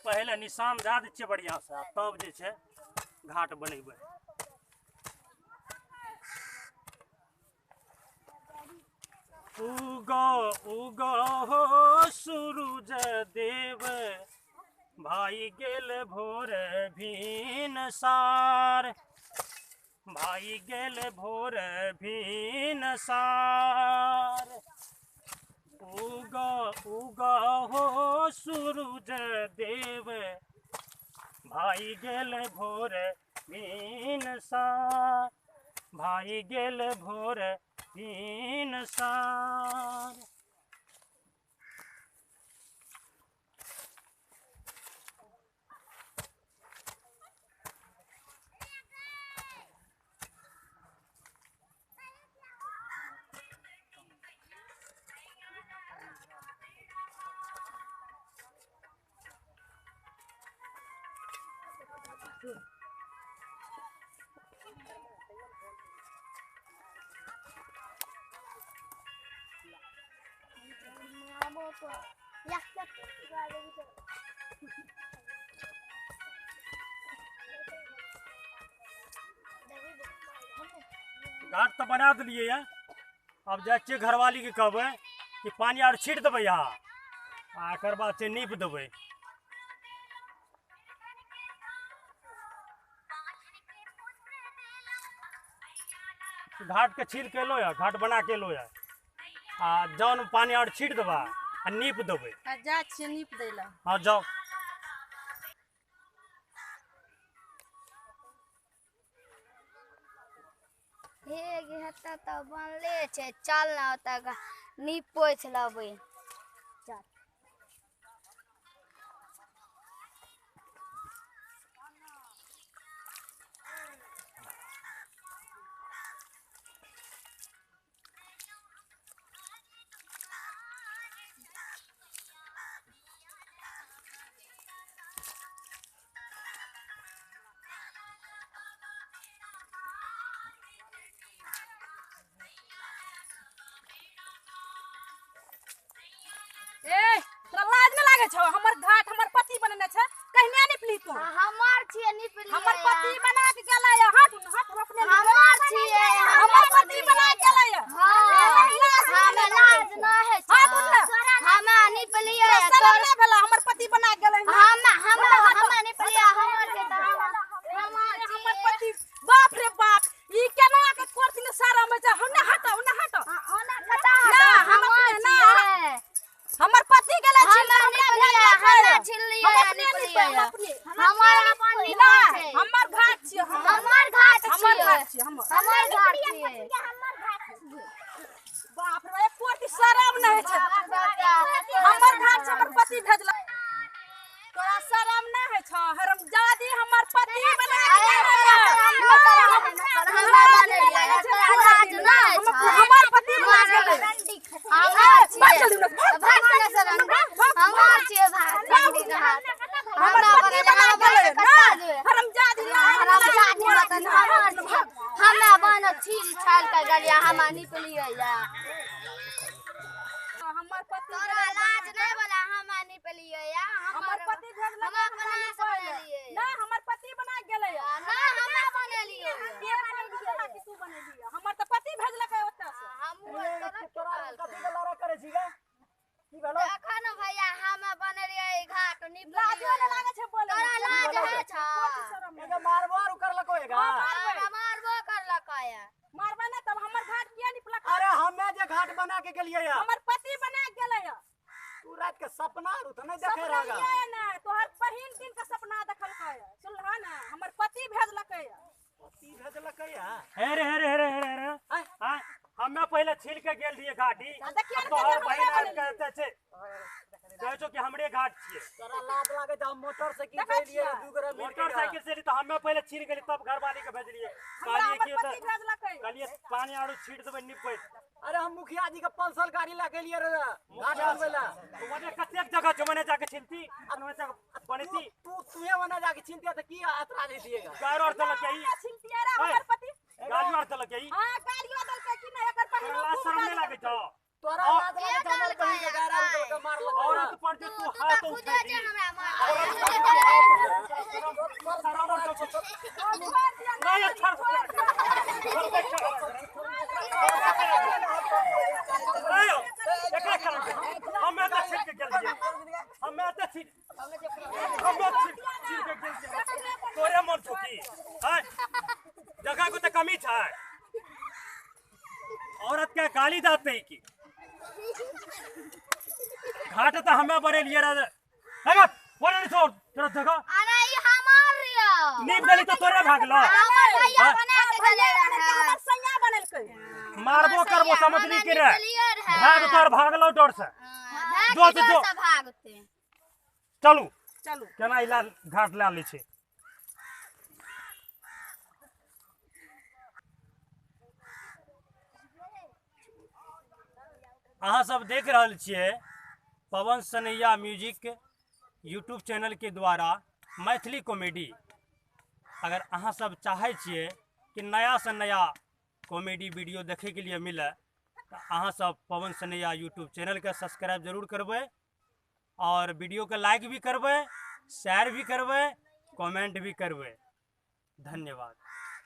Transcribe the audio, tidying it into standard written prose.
पहले निशान दे दै छियै बढ़िया से, तब जे छै घाट बनेबै। उगो उगो हो सूरज देव, भाई गेल भोर भिनसार, भाई गेल भोर भिनसार। उगो उगो हो सूरज देव, भाई गेल भोर भिनसार, भाई गेल भोर भिनसार। घाट तो बना दिलिए है। अब जाए घरवाली के कहबै कि पानी आर छीट देबै यहाँ, आकर बाद से नीप देबै। घाट के छील के लो है, घाट बना के लो है, आ जौन पानी आर छीट देबा आ नीप देबै। जा छियै नीप दै ला। हाँ जाओ। हे गेहता तो बनले छे, चल ना ओता नीप पोछ लबै। चल हमर घाट हमर पति बनने छै, कहिने निपली तू? हमार छिए निपली। हमर पति बना के गेलै है, हाथ हाथ अपने हमार छिए, हमर पति बना के गेलै है। हां हम लाज न है छ, हम निपली है। तोर ने भेला हमर पति बना के गेलै। हम निपली है, हमर के हमर पति। बाप रे बाप, ई केना के कोर्सिंग सारा में छै? हम हटा ओना कटा ना हमर ना हमर पति गेलै छिल, हमरा छिलली है निपली है। हमर पानी ना हमर घाट छिए, हमर घाट छिए। बाप रे कोर्ट शरम नहीं छै। हमर घाट से हमर पति भेजला, तोरा शरम नहीं है छ? हरामजादी हमर पति बना के हमर पति बना के हमरा बन छील छाल के गलिया हम निपली है। हमर पति तोरा लाज नहीं बोला, हम निपली है। हमर पति भेजला, हम अपना से बनलिए ना हमर पति बना के गेलै ना, हम बनलिए। के बनेलिए कि तू बनेलिए? हमर त पति भेजलकै ओतऽ से। हम तोरा कथि के लड़ा करे छी गे? की भेलो? एखन भैया हम बनलिए घाट निपली। लाजो न लागे छै बोले? तोरा लाज है छ? एगे मारबो कर लको हेगा। मारबो करलकै है। मारबा ना तब हमर घाट किया निपलक? अरे हमे जे घाट बना के गेलिए या, हमर पति बना के गेलै है। तू रात के सपना रु त नहीं देखे रहेगा। सपना ये ना तोहर पहिल दिन के सपना देखलकै है, सुनलहा ना? हमर पति भेजलकै है। पति भेजलकै या? हे रे हां हमे पहले छील के गेल दिए घाटी, तोहर बहिन आर कहते छै कहै छो कि हमरे घाट छिए। तोरा लाज लागे त हम मोटरसाइकिल से लिए, दू गोरा मोटरसाइकिल से त हमे पहले छील गेली, तब घरवाली के भेजलिए। कहलिए कि कहलिए पानी आरो छीट देबै निपै। अरे हम मुखिया जी के पंसल गाड़ी ला गेलिए रे घाट बनवेला। ओने कतेक जगह छ मने जाके छिलती अनवे जगह बनेती। तुहे मने जाके छिलती त की आतरा दे दिएगा। गाड़ी और चल के ई छिलती रे हमर पति। गाड़ी और चल के ई हां गाड़ियो दलकै कि नहीं? एकर पहिल शर्म नहीं लागे छ? तोरा लाज लागे त हमर बहिन के गाड़ी के मारलक। औरत पर तू हाथ उठा दी। नहीं अच्छा हमें तो छिल के गेल दिए हमें तो छिल के गेल तोरे मन छुकी हैं जगह को तो कमी था औरत के गाली दाते की घाट तो हमें बने लिए रहा है बोले नहीं छोड़ तेरा जगह अरे ये हमार रिया नींद गली तो तोरे भागला हमार भैया बना के चले हमर सैया बनलकै मारबो करबो समझ नहीं के रे भाग तोर भागलो डर से जो से जो भागते चलू चलू केना इला घाट ला ली छे अहाँ सब देख रहल छियै पवन सनैया म्यूजिक यूट्यूब चैनल के द्वारा मैथिली कॉमेडी अगर अहाँ सब चाहै छियै कि नया से नया कॉमेडी वीडियो देखे के लिए मिले तो अहाँ सब पवन सनैया यूट्यूब चैनल के सब्सक्राइब जरूर करबै और वीडियो के लाइक भी करबै शेयर भी करबै कमेंट भी करबै धन्यवाद।